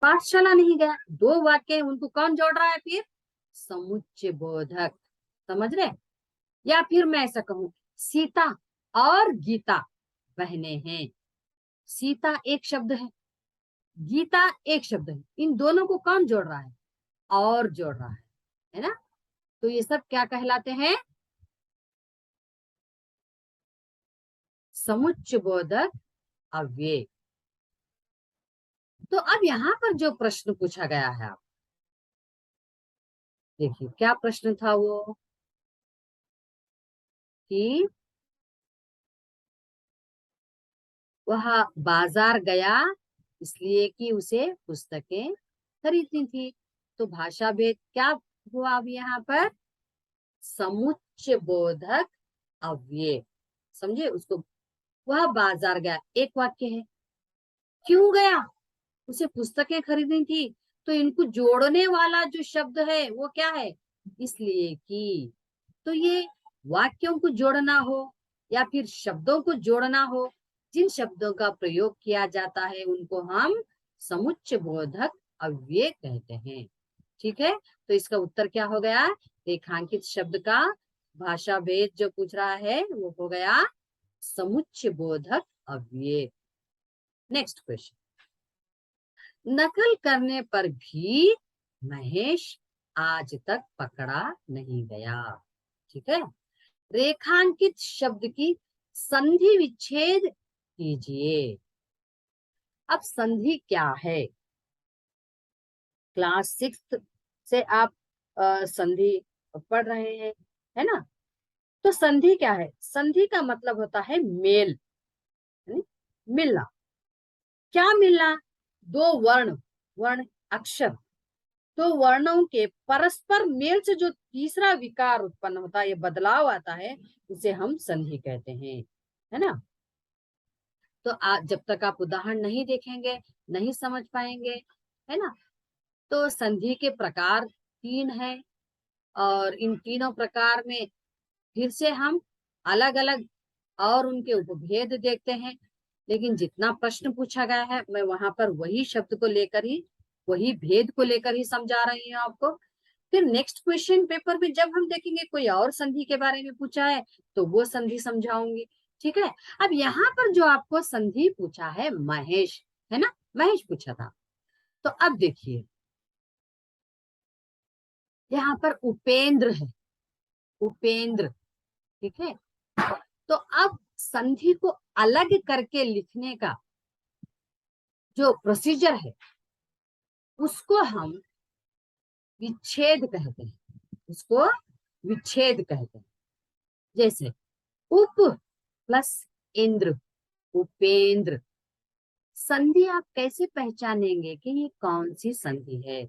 पाठशाला नहीं गया। दो वाक्य, उनको कौन जोड़ रहा है फिर? समुच्चय बोधक। समझ रहे? या फिर मैं ऐसा कहूं, सीता और गीता बहनें हैं। सीता एक शब्द है, गीता एक शब्द है, इन दोनों को कौन जोड़ रहा है? और जोड़ रहा है ना। तो ये सब क्या कहलाते हैं? समुच्चय बोधक अव्यय। तो अब यहाँ पर जो प्रश्न पूछा गया है, आप देखिए क्या प्रश्न था वो, कि वह बाजार गया इसलिए कि उसे पुस्तकें खरीदनी थी। तो भाषा भेद क्या हुआ अब यहाँ पर, समुच्चय बोधक अव्यय, समझे उसको। वह बाजार गया, एक वाक्य है, क्यों गया, उसे पुस्तकें खरीदनी थी। तो इनको जोड़ने वाला जो शब्द है वो क्या है, इसलिए कि। तो ये वाक्यों को जोड़ना हो या फिर शब्दों को जोड़ना हो, जिन शब्दों का प्रयोग किया जाता है उनको हम समुच्चय बोधक अव्यय कहते हैं। ठीक है, तो इसका उत्तर क्या हो गया, रेखांकित शब्द का भाषा भेद जो पूछ रहा है वो हो गया समुच्चय बोधक अव्यय। नेक्स्ट क्वेश्चन, नकल करने पर भी महेश आज तक पकड़ा नहीं गया। ठीक है, रेखांकित शब्द की संधि विच्छेद कीजिए। अब संधि क्या है, क्लास 6 से आप संधि पढ़ रहे हैं, है ना। तो संधि क्या है, संधि का मतलब होता है मेल, यानी मिलना। क्या मिलना, दो वर्ण, वर्ण अक्षर, तो वर्णों के परस्पर मेल से जो तीसरा विकार उत्पन्न होता है, ये बदलाव आता है, उसे हम संधि कहते हैं, है ना। तो जब तक आप उदाहरण नहीं देखेंगे नहीं समझ पाएंगे, है ना। तो संधि के प्रकार 3 हैं, और इन तीनों प्रकार में फिर से हम अलग अलग और उनके उपभेद देखते हैं। लेकिन जितना प्रश्न पूछा गया है मैं वहां पर वही शब्द को लेकर ही, वही भेद को लेकर ही समझा रही हूँ आपको। फिर नेक्स्ट क्वेश्चन पेपर में जब हम देखेंगे कोई और संधि के बारे में पूछा है तो वो संधि समझाऊंगी। ठीक है, अब यहाँ पर जो आपको संधि पूछा है महेश, है ना, महेश पूछा था। तो अब देखिए यहाँ पर उपेंद्र है, उपेंद्र। ठीक है, तो अब संधि को अलग करके लिखने का जो प्रोसीजर है उसको हम विच्छेद कहते हैं, उसको विच्छेद कहते हैं। जैसे उप प्लस इंद्र, उपेंद्र। संधि आप कैसे पहचानेंगे कि ये कौन सी संधि है,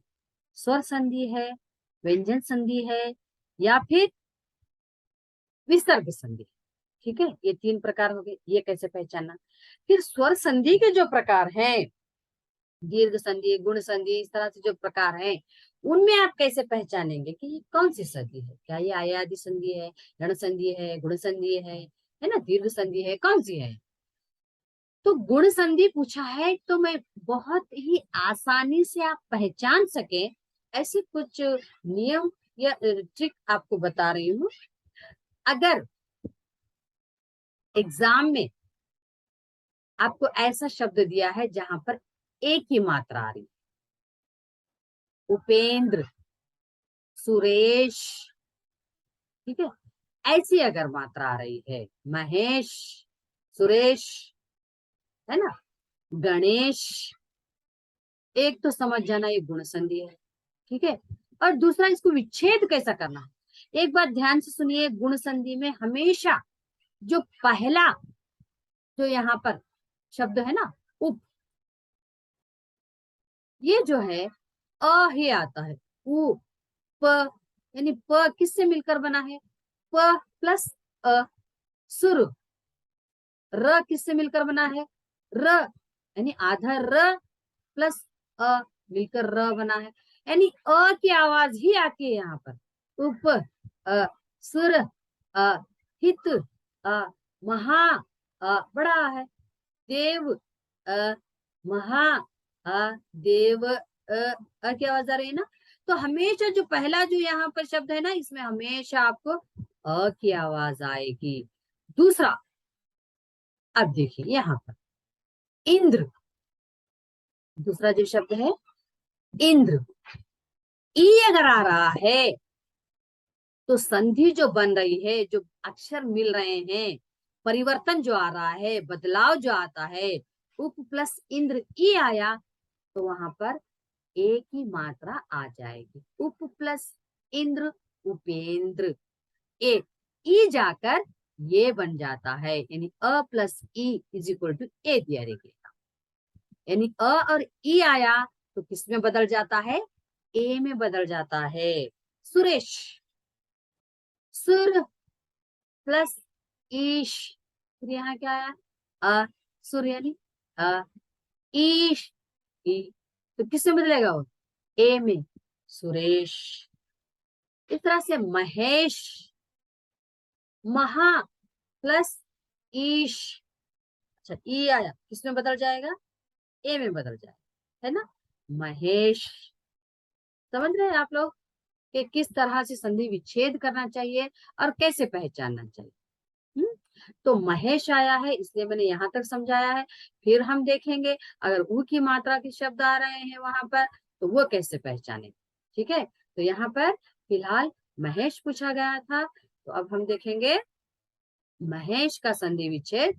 स्वर संधि है, व्यंजन संधि है, या फिर विसर्ग संधि। ठीक है, ये 3 प्रकार हो गए, ये कैसे पहचानना। फिर स्वर संधि के जो प्रकार हैं, दीर्घ संधि, गुण संधि, इस तरह से जो प्रकार हैं, उनमें आप कैसे पहचानेंगे कि ये कौन सी संधि है, क्या ये आयादी संधि है, ऋण संधि है, गुण संधि है ना, दीर्घ संधि है, कौन सी है। तो गुण संधि पूछा है तो मैं बहुत ही आसानी से आप पहचान सके ऐसे कुछ नियम या ट्रिक आपको बता रही हूँ। अगर एग्जाम में आपको ऐसा शब्द दिया है जहां पर एक ही मात्रा आ रही, उपेंद्र, सुरेश, ठीक है, ऐसी अगर मात्रा आ रही है, महेश, सुरेश, है ना, गणेश, एक तो समझ जाना ये गुण संधि है। ठीक है, और दूसरा इसको विच्छेद कैसा करना है, एक बात ध्यान से सुनिए। गुण संधि में हमेशा जो पहला जो यहाँ पर शब्द है ना, उप, ये जो है अ ही आता है, उ प, यानी प किससे मिलकर बना है, प प्लस अ। सुर, र किससे मिलकर बना है, र, यानी आधा र प्लस अ मिलकर र बना है, यानी अ की आवाज ही आती है यहाँ पर। उप, सुर, हित, महा, बड़ा है, देव, महा, देव, की आवाज आ रही है ना। तो हमेशा जो पहला जो यहाँ पर शब्द है ना, इसमें हमेशा आपको अ की आवाज आएगी। दूसरा, अब देखिए यहाँ पर इंद्र, दूसरा जो शब्द है इंद्र, ई अगर आ रहा है तो संधि जो बन रही है, जो अक्षर मिल रहे हैं, परिवर्तन जो आ रहा है, बदलाव जो आता है, उप प्लस इंद्र ई आया, तो वहां पर ए की मात्रा आ जाएगी। उप प्लस इंद्र, उपेंद्र। ए ई जाकर ये बन जाता है, यानी अ प्लस ई इज इक्वल टू ए दिया रहेगा। यानी अ और ई आया तो किस में बदल जाता है? ए में बदल जाता है। सुरेश। सुर प्लस ईश, फिर यहाँ क्या आया? अ। सुर यानी अ, ईश ई, तो किस में बदलेगा वो? ए में। सुरेश। इस तरह से महेश। महा प्लस ईश, अच्छा ई आया, किस में बदल जाएगा? ए में बदल जाएगा, है ना? महेश। समझ रहे हैं आप लोग कि किस तरह से संधि विच्छेद करना चाहिए और कैसे पहचानना चाहिए। हम्म? तो महेश आया है इसलिए मैंने यहाँ तक समझाया है। फिर हम देखेंगे अगर ऊ की मात्रा के शब्द आ रहे हैं वहां पर तो वो कैसे पहचाने। ठीक है, तो यहाँ पर फिलहाल महेश पूछा गया था, तो अब हम देखेंगे महेश का संधि विच्छेद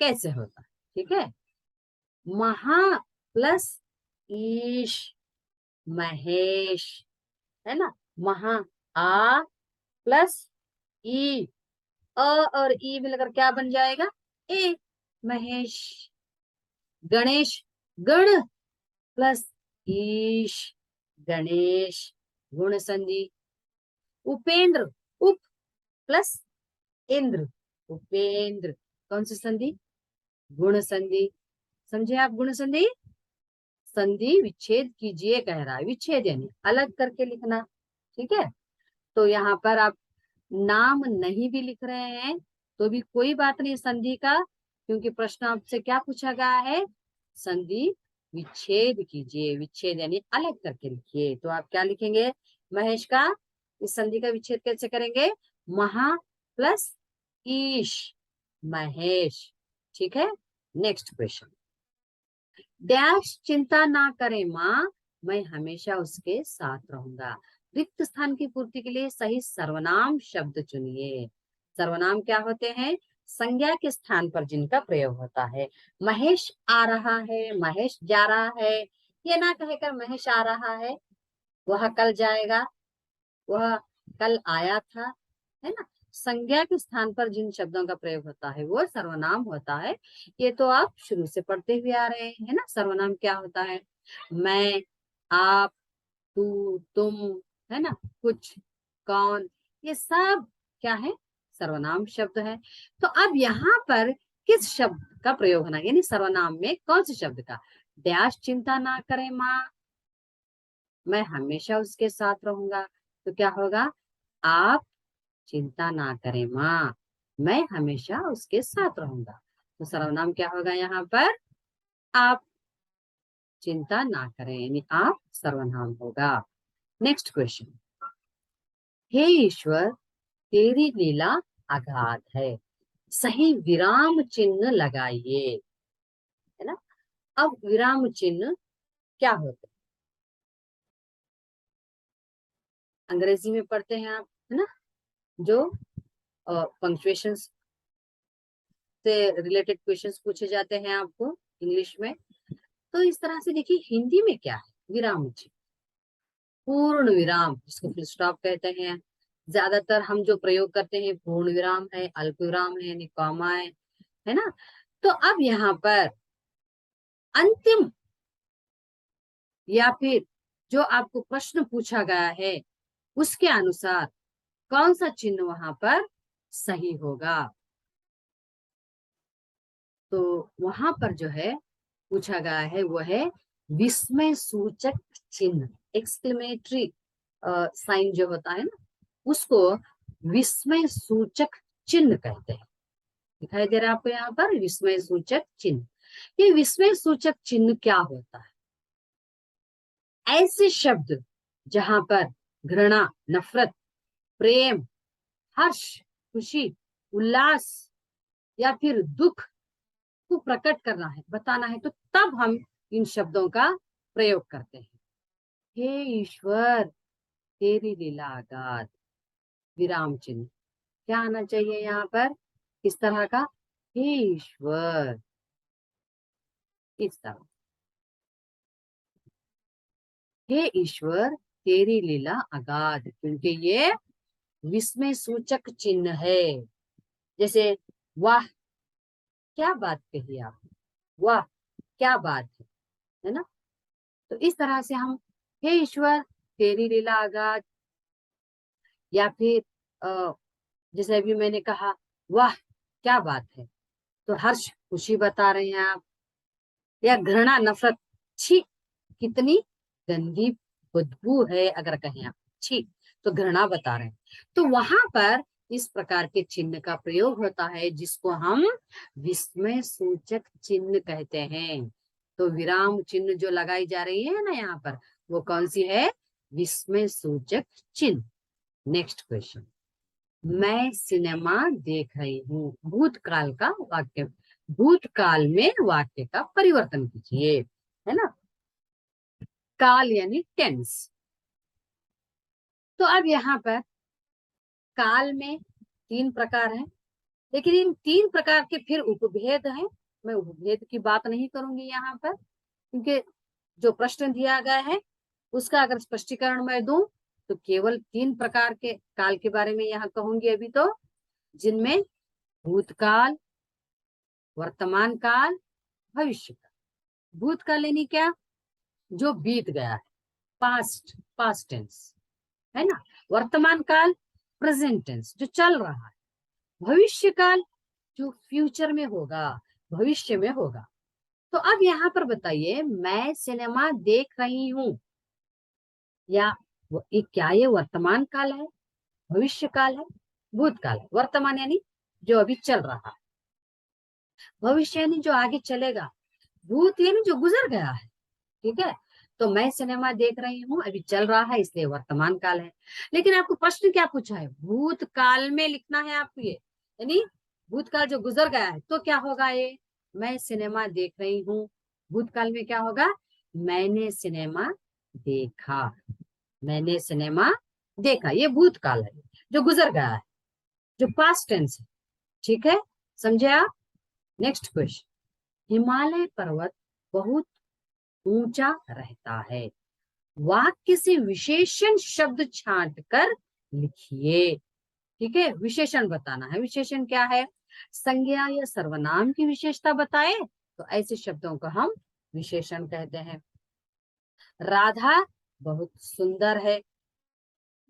कैसे होता है। ठीक है, महा प्लस ईश, महेश, है ना? महा, आ प्लस ई, अ और ई मिलकर क्या बन जाएगा? ए, महेश। गणेश, गण प्लस ईश, गणेश, गुण संधि। उपेंद्र, उप प्लस इंद्र, उपेंद्र, कौन सी संधि? गुण संधि। समझे आप गुण संधि? संधि विच्छेद कीजिए कह रहा है, विच्छेद यानी अलग करके लिखना। ठीक है, तो यहाँ पर आप नाम नहीं भी लिख रहे हैं तो भी कोई बात नहीं संधि का, क्योंकि प्रश्न आपसे क्या पूछा गया है? संधि विच्छेद कीजिए, विच्छेद यानी अलग करके लिखिए। तो आप क्या लिखेंगे महेश का? इस संधि का विच्छेद कैसे करेंगे? महा प्लस ईश, महेश। ठीक है, नेक्स्ट क्वेश्चन। डैश चिंता ना करे माँ, मैं हमेशा उसके साथ रहूंगा। रिक्त स्थान की पूर्ति के लिए सही सर्वनाम शब्द चुनिए। सर्वनाम क्या होते हैं? संज्ञा के स्थान पर जिनका प्रयोग होता है। महेश आ रहा है, महेश जा रहा है, ये ना कहकर महेश आ रहा है, वह कल जाएगा, वह कल आया था, है ना? संज्ञा के स्थान पर जिन शब्दों का प्रयोग होता है वो सर्वनाम होता है। ये तो आप शुरू से पढ़ते हुए आ रहे हैं, है ना? सर्वनाम क्या होता है? मैं, आप, तू, तुम, है ना? कुछ, कौन, ये सब क्या है? सर्वनाम शब्द है। तो अब यहाँ पर किस शब्द का प्रयोग होना, यानी सर्वनाम में कौन से शब्द का? डैश चिंता ना करे माँ, मैं हमेशा उसके साथ रहूंगा, तो क्या होगा? आप चिंता ना करें माँ, मैं हमेशा उसके साथ रहूंगा। तो सर्वनाम क्या होगा यहाँ पर? आप चिंता ना करें, यानी आप सर्वनाम होगा। Next question. हे ईश्वर, तेरी लीला अगाध है, सही विराम चिन्ह लगाइए। है ना? अब विराम चिन्ह क्या होते हैं? अंग्रेजी में पढ़ते हैं आप, है ना? जो पंक्चुएशन से रिलेटेड क्वेश्चंस पूछे जाते हैं आपको इंग्लिश में, तो इस तरह से देखिए हिंदी में क्या है विराम चिन्ह? पूर्ण विराम, जिसको फुल स्टॉप कहते हैं। ज्यादातर हम जो प्रयोग करते हैं पूर्ण विराम है, अल्प विराम है, यानी कॉमा है ना? तो अब यहाँ पर अंतिम या फिर जो आपको प्रश्न पूछा गया है उसके अनुसार कौन सा चिन्ह वहां पर सही होगा? तो वहां पर जो है पूछा गया है वो है विस्मय सूचक चिन्ह, एक्सक्लेमेटरी साइन जो होता है ना, उसको विस्मय सूचक चिन्ह कहते हैं। दिखाई दे रहा है आपको यहाँ पर विस्मय सूचक चिन्ह। ये विस्मय सूचक चिन्ह क्या होता है? ऐसे शब्द जहां पर घृणा, नफरत, प्रेम, हर्ष, खुशी, उल्लास या फिर दुख को प्रकट करना है, बताना है, तो तब हम इन शब्दों का प्रयोग करते हैं। हे ईश्वर, तेरी लीला अगाध, विराम चिन्ह क्या आना चाहिए यहाँ पर? इस तरह का, हे ईश्वर, इस तरह। हे ईश्वर तेरी लीला अगाध, क्योंकि ये विस्मय सूचक चिन्ह है। जैसे वाह क्या बात कही आप, वाह क्या बात है ना। तो इस तरह से हम हे ईश्वर तेरी लीला अगाध, या फिर जैसे अभी मैंने कहा वाह क्या बात है, तो हर्ष खुशी बता रहे हैं आप, या घृणा नफरत, छी कितनी गंदी बदबू है अगर कहें आप, छी तो घृणा बता रहे हैं। तो वहां पर इस प्रकार के चिन्ह का प्रयोग होता है जिसको हम विस्मय सूचक चिन्ह कहते हैं। तो विराम चिन्ह जो लगाई जा रही है ना यहाँ पर, वो कौन सी है, विस्मय सूचक चिन्ह। नेक्स्ट क्वेश्चन, मैं सिनेमा देख रही हूँ, भूतकाल का वाक्य, भूतकाल में वाक्य का परिवर्तन कीजिए, है ना, काल यानी टेंस। तो अब यहाँ पर काल में 3 प्रकार हैं, लेकिन इन 3 प्रकार के फिर उपभेद हैं। मैं उपभेद की बात नहीं करूंगी यहाँ पर, क्योंकि जो प्रश्न दिया गया है उसका अगर स्पष्टीकरण मैं दूं तो केवल 3 प्रकार के काल के बारे में यहाँ कहूंगी अभी तो, जिनमें भूतकाल, वर्तमान काल, भविष्य काल। भूतकाल यानी क्या, जो बीत गया है, पास्ट, पास्ट टेंस, है ना। वर्तमान काल, प्रेजेंट टेंस, जो चल रहा है। भविष्य काल, जो फ्यूचर में होगा, भविष्य में होगा। तो अब यहाँ पर बताइए, मैं सिनेमा देख रही हूँ, या क्या ये वर्तमान काल है, भविष्य काल है, भूतकाल है। वर्तमान यानी जो अभी चल रहा है, भविष्य यानी जो आगे चलेगा, भूत यानी जो गुजर गया है। ठीक है, तो मैं सिनेमा देख रही हूँ अभी चल रहा है, इसलिए वर्तमान काल है। लेकिन आपको प्रश्न क्या पूछा है, भूतकाल में लिखना है आपको, ये यानी भूतकाल जो गुजर गया है, तो क्या होगा ये, मैं सिनेमा देख रही हूँ, भूतकाल में क्या होगा, मैंने सिनेमा देखा, मैंने सिनेमा देखा, ये भूतकाल है जो गुजर गया है, जो पास्ट टेंस है। ठीक है, समझे आप। नेक्स्ट क्वेश्चन, हिमालय पर्वत बहुत ऊंचा रहता है, वाक्य से विशेषण शब्द छांट कर लिखिए। ठीक है, विशेषण बताना है। विशेषण क्या है, संज्ञा या सर्वनाम की विशेषता बताए तो ऐसे शब्दों को हम विशेषण कहते हैं। राधा बहुत सुंदर है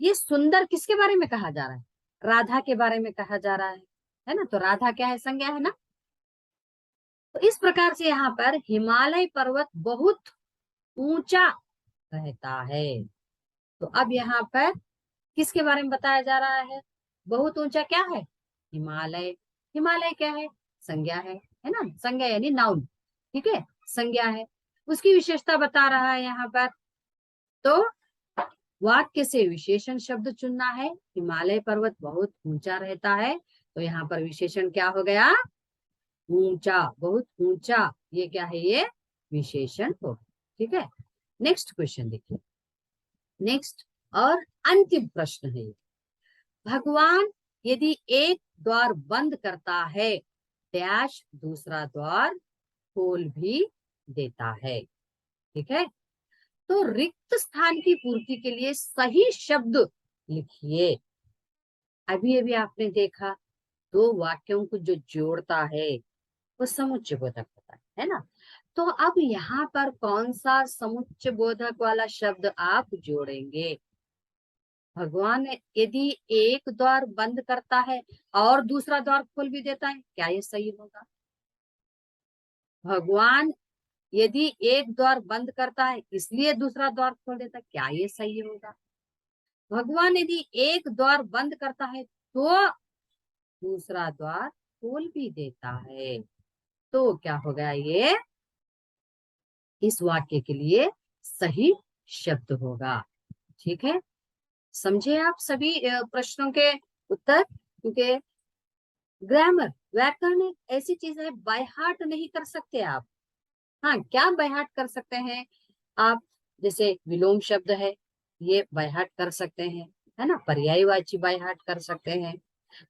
सुंदर किसके बारे में कहा जा रहा है, राधा के बारे में कहा जा रहा है ना। तो राधा क्या है, संज्ञा है ना। तो इस प्रकार से यहाँ पर हिमालय पर्वत बहुत ऊंचा रहता है। तो अब यहाँ पर किसके बारे में बताया जा रहा है, बहुत ऊंचा क्या है, हिमालय। हिमालय क्या है, संज्ञा है ना, संज्ञा यानी नाउन। ठीक है, संज्ञा है, उसकी विशेषता बता रहा है यहाँ पर। तो वाक्य से विशेषण शब्द चुनना है, हिमालय पर्वत बहुत ऊंचा रहता है, तो यहाँ पर विशेषण क्या हो गया, ऊंचा, बहुत ऊंचा, ये क्या है, ये विशेषण हो। ठीक है, नेक्स्ट क्वेश्चन देखिए। नेक्स्ट और अंतिम प्रश्न है, भगवान यदि एक द्वार बंद करता है डैश दूसरा द्वार खोल भी देता है। ठीक है, तो रिक्त स्थान की पूर्ति के लिए सही शब्द लिखिए। अभी अभी आपने देखा, 2 वाक्यों को जो जोड़ता है वो समुच्चय बोधक होता है ना। तो अब यहाँ पर कौन सा समुच्चय बोधक वाला शब्द आप जोड़ेंगे, भगवान यदि एक द्वार बंद करता है और दूसरा द्वार खोल भी देता है, क्या ये सही होगा। भगवान यदि एक द्वार बंद करता है इसलिए दूसरा द्वार खोल देता है, क्या ये सही होगा। भगवान यदि एक द्वार बंद करता है तो दूसरा द्वार खोल भी देता है, तो क्या होगा, ये इस वाक्य के लिए सही शब्द होगा। ठीक है, समझे आप सभी प्रश्नों के उत्तर। क्योंकि ग्रामर, व्याकरण एक ऐसी चीज है, बाय हार्ट नहीं कर सकते आप। हाँ, क्या बाय हार्ट कर सकते हैं आप, जैसे विलोम शब्द है ये बाय हार्ट कर सकते हैं, है ना, पर्यायवाची बाय हार्ट कर सकते हैं,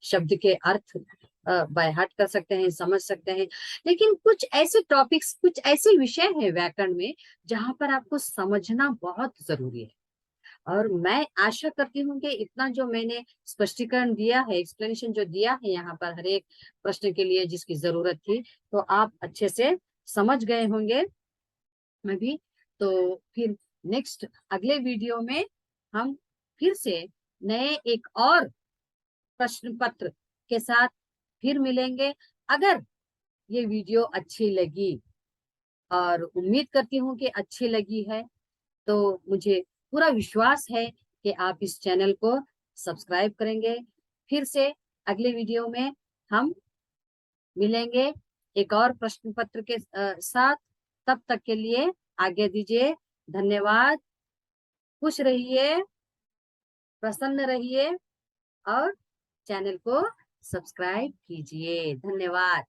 शब्द के अर्थ बाय हार्ट कर सकते हैं, समझ सकते हैं, लेकिन कुछ ऐसे टॉपिक्स, कुछ ऐसे विषय है व्याकरण में जहां पर आपको समझना बहुत जरूरी है। और मैं आशा करती हूँ कि इतना जो मैंने स्पष्टीकरण दिया है, एक्सप्लेनेशन जो दिया है यहाँ पर हर एक प्रश्न के लिए जिसकी जरूरत थी, तो आप अच्छे से समझ गए होंगे। मैं भी तो फिर नेक्स्ट अगले वीडियो में हम फिर से नए एक और प्रश्न पत्र के साथ फिर मिलेंगे। अगर ये वीडियो अच्छी लगी, और उम्मीद करती हूँ कि अच्छी लगी है, तो मुझे पूरा विश्वास है कि आप इस चैनल को सब्सक्राइब करेंगे। फिर से अगले वीडियो में हम मिलेंगे एक और प्रश्न पत्र के साथ। तब तक के लिए आज्ञा दीजिए। धन्यवाद। खुश रहिए, प्रसन्न रहिए और चैनल को सब्सक्राइब कीजिए। धन्यवाद।